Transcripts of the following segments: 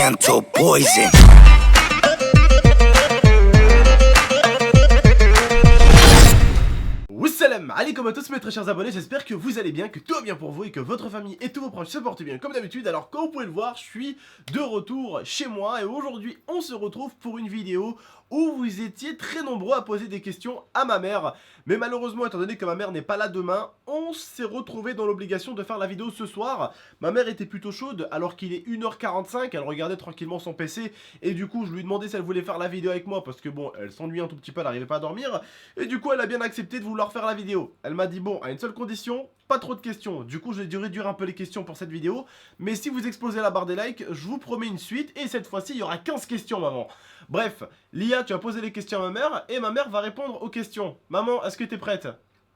gentle poison. Wassalam alaikum à tous mes très chers abonnés, j'espère que vous allez bien, que tout va bien pour vous et que votre famille et tous vos proches se portent bien comme d'habitude. Alors comme vous pouvez le voir, je suis de retour chez moi et aujourd'hui on se retrouve pour une vidéo où vous étiez très nombreux à poser des questions à ma mère. Mais malheureusement, étant donné que ma mère n'est pas là demain, on s'est retrouvé dans l'obligation de faire la vidéo ce soir. Ma mère était plutôt chaude alors qu'il est 1h45, elle regardait tranquillement son PC et du coup je lui ai demandé si elle voulait faire la vidéo avec moi parce que bon, elle s'ennuie un tout petit peu, elle n'arrivait pas à dormir. Et du coup elle a bien accepté de vouloir faire la vidéo. Elle m'a dit bon, à une seule condition, pas trop de questions. Du coup je vais dû réduire un peu les questions pour cette vidéo. Mais si vous explosez la barre des likes, je vous promets une suite. Et cette fois-ci il y aura 15 questions maman. Bref, Lia, tu as posé les questions à ma mère et ma mère va répondre aux questions. Maman, est-ce que tu es prête?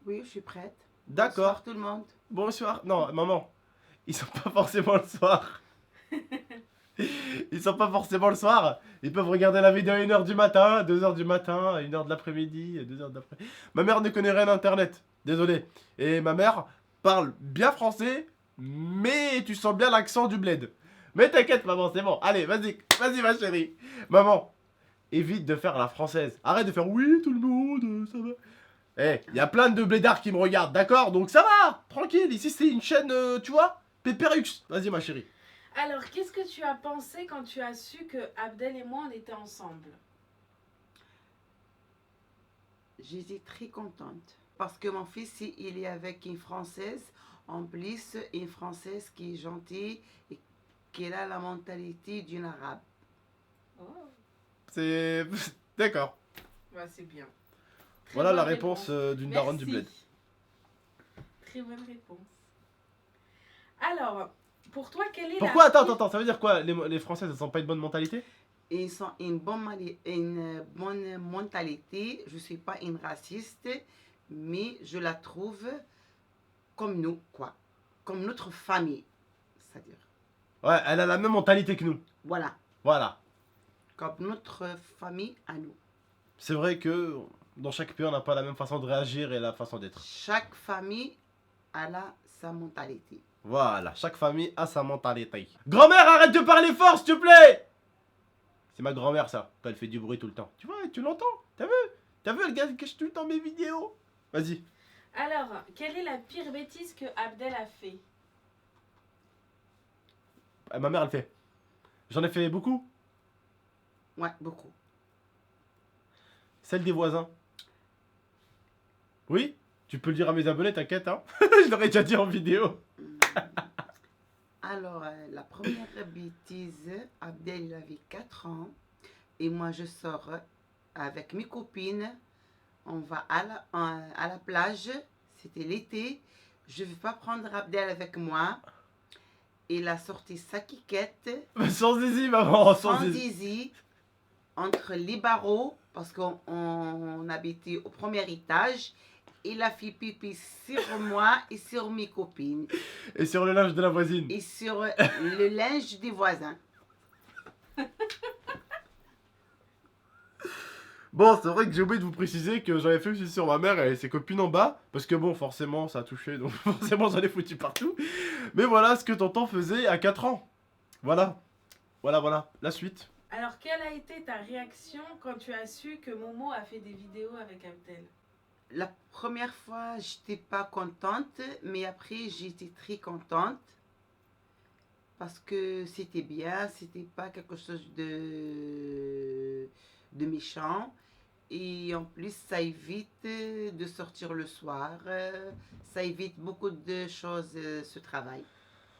Oui, je suis prête. D'accord. Bonsoir tout le monde. Bonsoir. Non, maman, ils sont pas forcément le soir. Ils sont pas forcément le soir. Ils peuvent regarder la vidéo à 1h du matin, 2h du matin, 1h de l'après-midi, 2h d'après. Ma mère ne connaît rien d'internet. Désolé. Et ma mère parle bien français, mais tu sens bien l'accent du bled. Mais t'inquiète maman, c'est bon. Allez, vas-y, vas-y ma chérie. Maman, évite de faire la française. Arrête de faire oui tout le monde, ça va. Eh, y a plein de blédards qui me regardent, d'accord? Donc ça va, tranquille. Ici c'est une chaîne, tu vois, Pépérux. Vas-y ma chérie. Alors, qu'est-ce que tu as pensé quand tu as su que Abdel et moi, on était ensemble? J'étais très contente parce que mon fils, il est avec une Française, en plus une Française qui est gentille et qui a la mentalité d'une Arabe. Oh, C'est... D'accord. bah c'est bien. Très Voilà bonne la réponse d'une daronne du bled. Très bonne réponse. Alors, pour toi, quelle est Pourquoi? la... Attends, ça veut dire quoi? Les Françaises, elles ont pas une bonne mentalité? Ils sont une bonne mentalité. Je ne suis pas une raciste, mais je la trouve comme nous, quoi. Comme notre famille, c'est-à-dire. Ouais, elle a la même mentalité que nous. Voilà, Voilà. comme notre famille à nous. C'est vrai que dans chaque pays, on n'a pas la même façon de réagir et la façon d'être. Chaque famille a sa mentalité. Voilà, chaque famille a sa mentalité. Grand-mère, arrête de parler fort, s'il te plaît! C'est ma grand-mère, ça. Elle fait du bruit tout le temps. Tu vois, tu l'entends? T'as vu? T'as vu, elle cache tout le temps mes vidéos. Vas-y. Alors, quelle est la pire bêtise que Abdel a fait? Ma mère, elle fait. J'en ai fait beaucoup. Ouais, beaucoup. Celle des voisins. Oui? Tu peux le dire à mes abonnés, t'inquiète, hein? Je l'aurais déjà dit en vidéo. Alors, la première bêtise, Abdel il avait 4 ans et moi je sors avec mes copines. On va à la plage, c'était l'été. Je ne vais pas prendre Abdel avec moi. Il a sorti sa quiquette, Sans zizi, maman, sans sans zizi. zizi, entre les barreaux, parce qu'on habitait au premier étage. Il a fait pipi sur moi et sur mes copines. Et sur le linge de la voisine. Et sur le linge des voisins. Bon, c'est vrai que j'ai oublié de vous préciser que j'avais fait aussi sur ma mère et ses copines en bas. Parce que bon, forcément, ça a touché, donc forcément, j'en ai foutu partout. Mais voilà ce que tonton faisait à 4 ans. Voilà. Voilà. La suite. Alors, quelle a été ta réaction quand tu as su que Momo a fait des vidéos avec Abdel? La première fois, j'étais pas contente, mais après, j'étais très contente. Parce que c'était bien, c'était pas quelque chose de méchant. Et en plus, ça évite de sortir le soir. Ça évite beaucoup de choses, ce travail.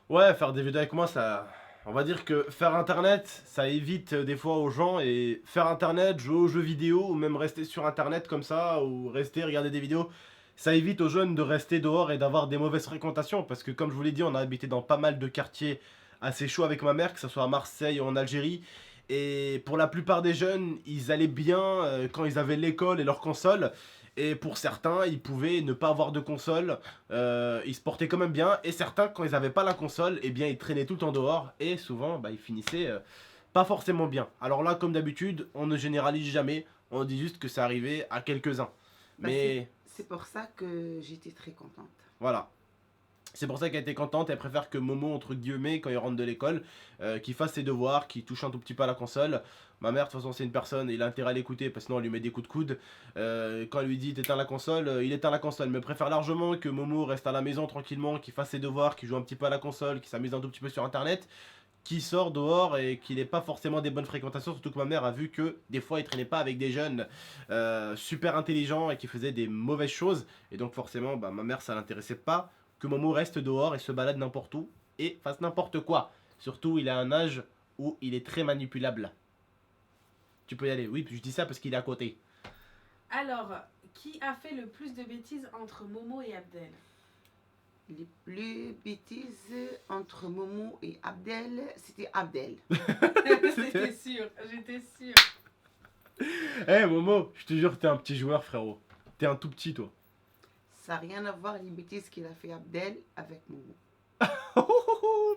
Ouais, faire des vidéos avec moi, ça... On va dire que faire internet, ça évite des fois aux gens. Et faire internet, jouer aux jeux vidéo, ou même rester sur internet comme ça, ou rester regarder des vidéos, ça évite aux jeunes de rester dehors et d'avoir des mauvaises fréquentations. Parce que comme je vous l'ai dit, on a habité dans pas mal de quartiers assez chauds avec ma mère, que ce soit à Marseille ou en Algérie. Et pour la plupart des jeunes, ils allaient bien quand ils avaient l'école et leur console. Et pour certains, ils pouvaient ne pas avoir de console, ils se portaient quand même bien. Et certains, quand ils n'avaient pas la console, eh bien ils traînaient tout le temps dehors. Et souvent, bah, ils finissaient pas forcément bien. Alors là, comme d'habitude, on ne généralise jamais. On dit juste que ça arrivait à quelques-uns. Bah, Mais c'est pour ça que j'étais très contente. voilà. C'est pour ça qu'elle était contente, elle préfère que Momo, entre guillemets, quand il rentre de l'école, qu'il fasse ses devoirs, qu'il touche un tout petit peu à la console. Ma mère, de toute façon, c'est une personne, il a intérêt à l'écouter, parce que sinon, elle lui met des coups de coude. Quand elle lui dit t'éteins la console, il éteint la console. Mais préfère largement que Momo reste à la maison tranquillement, qu'il fasse ses devoirs, qu'il joue un petit peu à la console, qu'il s'amuse un tout petit peu sur internet, qu'il sort dehors et qu'il n'ait pas forcément des bonnes fréquentations. Surtout que ma mère a vu que des fois, il traînait pas avec des jeunes super intelligents et qui faisaient des mauvaises choses. Et donc, forcément, bah, ma mère, ça l'intéressait pas que Momo reste dehors et se balade n'importe où et fasse n'importe quoi. Surtout, il a un âge où il est très manipulable. Tu peux y aller. Oui, puis je dis ça parce qu'il est à côté. Alors, qui a fait le plus de bêtises entre Momo et Abdel? Les plus bêtises entre Momo et Abdel, c'était Abdel. J'étais sûre, j'étais sûre. Eh Momo, je te jure, t'es un petit joueur, frérot. T'es un tout petit, toi. Ça n'a rien à voir les bêtises qu'il a fait Abdel avec Momo.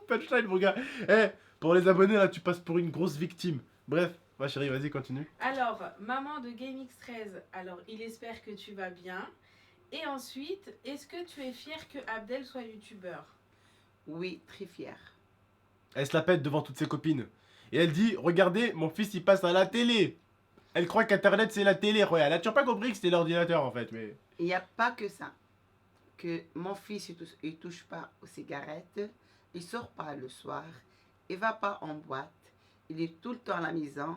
Punchline, mon gars. Eh, pour les abonnés, là, tu passes pour une grosse victime. Bref, ma chérie, vas-y, continue. Alors, maman de GameX13, alors il espère que tu vas bien. Et ensuite, est-ce que tu es fier que Abdel soit youtubeur? Oui, très fier. Elle se la pète devant toutes ses copines. Et elle dit, regardez, mon fils, il passe à la télé. Elle croit qu'Internet, c'est la télé. Ouais, elle a toujours pas compris que c'était l'ordinateur, en fait, mais... Il n'y a pas que ça. Que mon fils, il touche pas aux cigarettes, il sort pas le soir, il va pas en boîte, il est tout le temps à la maison.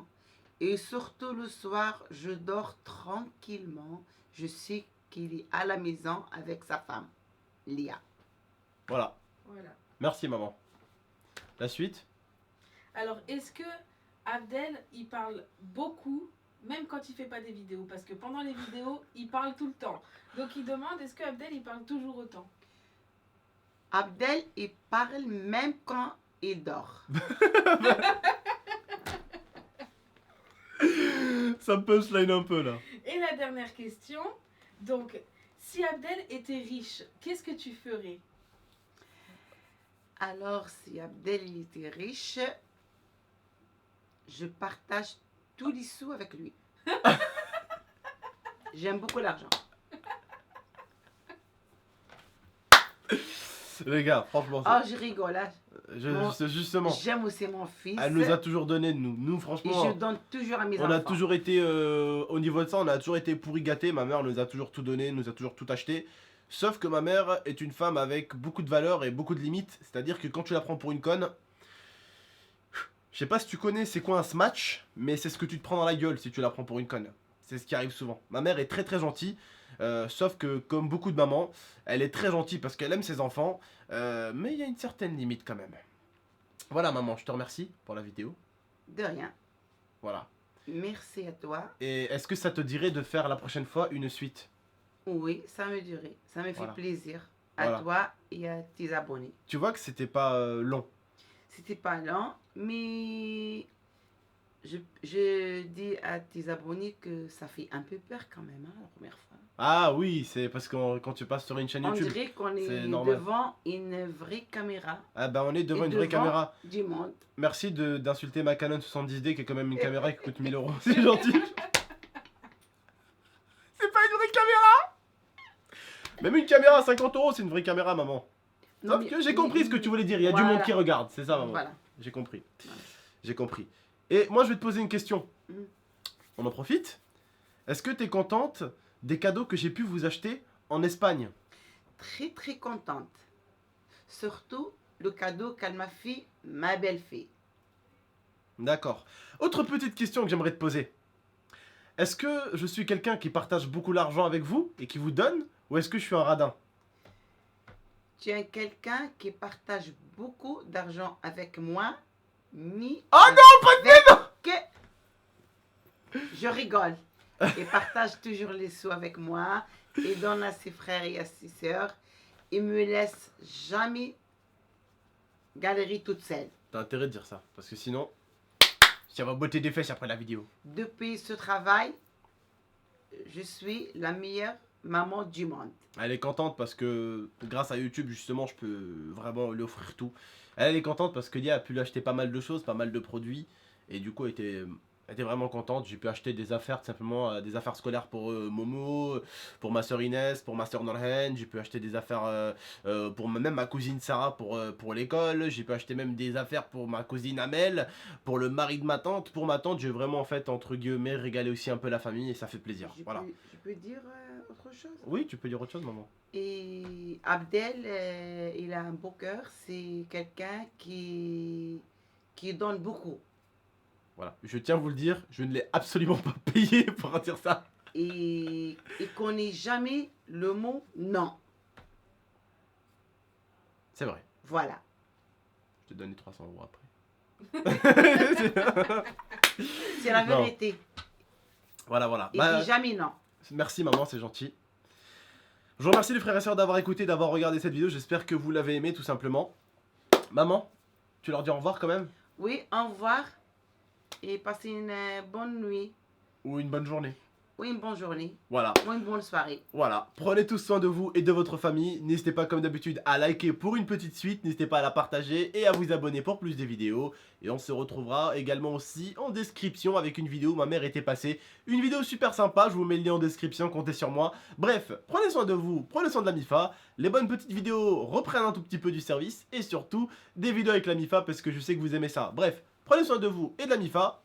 Et surtout le soir, je dors tranquillement. Je sais qu'il est à la maison avec sa femme, Lia. Voilà. Voilà. Merci, maman. La suite? Alors, est-ce que Abdel, il parle beaucoup, même quand il fait pas des vidéos? Parce que pendant les vidéos, il parle tout le temps. Donc, il demande, est-ce que Abdel, il parle toujours autant? Abdel, il parle même quand il dort. Ça punchline un peu, là. Et la dernière question, donc, si Abdel était riche, qu'est-ce que tu ferais? Alors, si Abdel il était riche, je partage tous les sous avec lui. J'aime beaucoup l'argent. Les gars, franchement, Oh, je rigole. Hein. justement, J'aime aussi mon fils. elle nous a toujours donné de nous. Nous, Et franchement, je donne toujours à mes on enfants. a toujours été, au niveau de ça, on a toujours été pourri gâtés. Ma mère nous a toujours tout donné, nous a toujours tout acheté. Sauf que ma mère est une femme avec beaucoup de valeurs et beaucoup de limites. C'est-à-dire que quand tu la prends pour une conne, je sais pas si tu connais c'est quoi un smash, mais c'est ce que tu te prends dans la gueule si tu la prends pour une conne. C'est ce qui arrive souvent. Ma mère est très très gentille, sauf que comme beaucoup de mamans, elle est très gentille parce qu'elle aime ses enfants, mais il y a une certaine limite quand même. Voilà maman, je te remercie pour la vidéo. De rien. Voilà. Merci à toi. Et est-ce que ça te dirait de faire la prochaine fois une suite? Oui, ça me dirait. Ça me fait Voilà. plaisir. À Voilà. toi et à tes abonnés. Tu vois que c'était pas long. C'était pas long, mais je dis à tes abonnés que ça fait un peu peur quand même, hein, la première fois. Ah oui, c'est parce que quand tu passes sur une chaîne On YouTube, dirait qu'on est c'est normal. devant une vraie caméra Ah bah on est devant et une vraie devant caméra. du monde. Merci d'insulter ma Canon 70D qui est quand même une caméra qui coûte 1000 euros. C'est gentil. C'est pas une vraie caméra. Même une caméra à 50 euros, c'est une vraie caméra, maman. Non, Sauf mais- que j'ai compris ce que tu voulais dire. Il y a du Voilà. monde qui regarde, c'est ça, maman. Voilà. J'ai compris. Voilà. J'ai compris. Et moi, je vais te poser une question. Mm. On en profite. Est-ce que tu es contente des cadeaux que j'ai pu vous acheter en Espagne? Très très contente. Surtout le cadeau qu'elle m'a fait, ma belle-fille. D'accord. Autre petite question que j'aimerais te poser. Est-ce que je suis quelqu'un qui partage beaucoup l'argent avec vous et qui vous donne, ou est-ce que je suis un radin? Tu es quelqu'un qui partage beaucoup d'argent avec moi, ni. Oh non, pas de que je rigole. Il partage toujours les sous avec moi. Il donne à ses frères et à ses sœurs. Il me laisse jamais galérer toute seule. T'as intérêt de dire ça, parce que sinon, ça va botter des fesses après la vidéo. Depuis ce travail, je suis la meilleure maman du monde. Elle est contente parce que grâce à YouTube justement je peux vraiment lui offrir tout. Elle est contente parce que Lia a pu lui acheter pas mal de choses, pas mal de produits et du coup elle Elle était vraiment contente, j'ai pu acheter des affaires, tout simplement, des affaires scolaires pour Momo, pour ma soeur Inès, pour ma soeur Norhen, j'ai pu acheter des affaires pour même ma cousine Sarah pour l'école, j'ai pu acheter même des affaires pour ma cousine Amel, pour le mari de ma tante, pour ma tante, j'ai vraiment en fait, entre guillemets, régalé aussi un peu la famille et ça fait plaisir, voilà. Je peux dire autre chose? Oui, tu peux dire autre chose, maman. Et Abdel, il a un beau cœur, c'est quelqu'un qui donne beaucoup. Voilà, je tiens à vous le dire, je ne l'ai absolument pas payé pour dire ça. Et il connaît jamais le mot non. C'est vrai, Voilà. je te donne les 300 € après. C'est la Non. vérité. Voilà, voilà. Il dit jamais non. Merci maman, c'est gentil. Je vous remercie les frères et sœurs d'avoir écouté, d'avoir regardé cette vidéo. J'espère que vous l'avez aimé tout simplement. Maman, tu leur dis au revoir quand même? Oui, au revoir. Et passez une bonne nuit. Ou une bonne journée. Oui, une bonne journée. Voilà. Ou une bonne soirée. Voilà. Prenez tous soin de vous et de votre famille. N'hésitez pas comme d'habitude à liker pour une petite suite. N'hésitez pas à la partager et à vous abonner pour plus de vidéos. Et on se retrouvera également aussi en description avec une vidéo où ma mère était passée. Une vidéo super sympa, je vous mets le lien en description, comptez sur moi. Bref, prenez soin de vous, prenez soin de la MIFA. Les bonnes petites vidéos reprennent un tout petit peu du service. Et surtout, des vidéos avec la MIFA parce que je sais que vous aimez ça. Bref, prenez soin de vous et de la MIFA.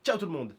Ciao tout le monde.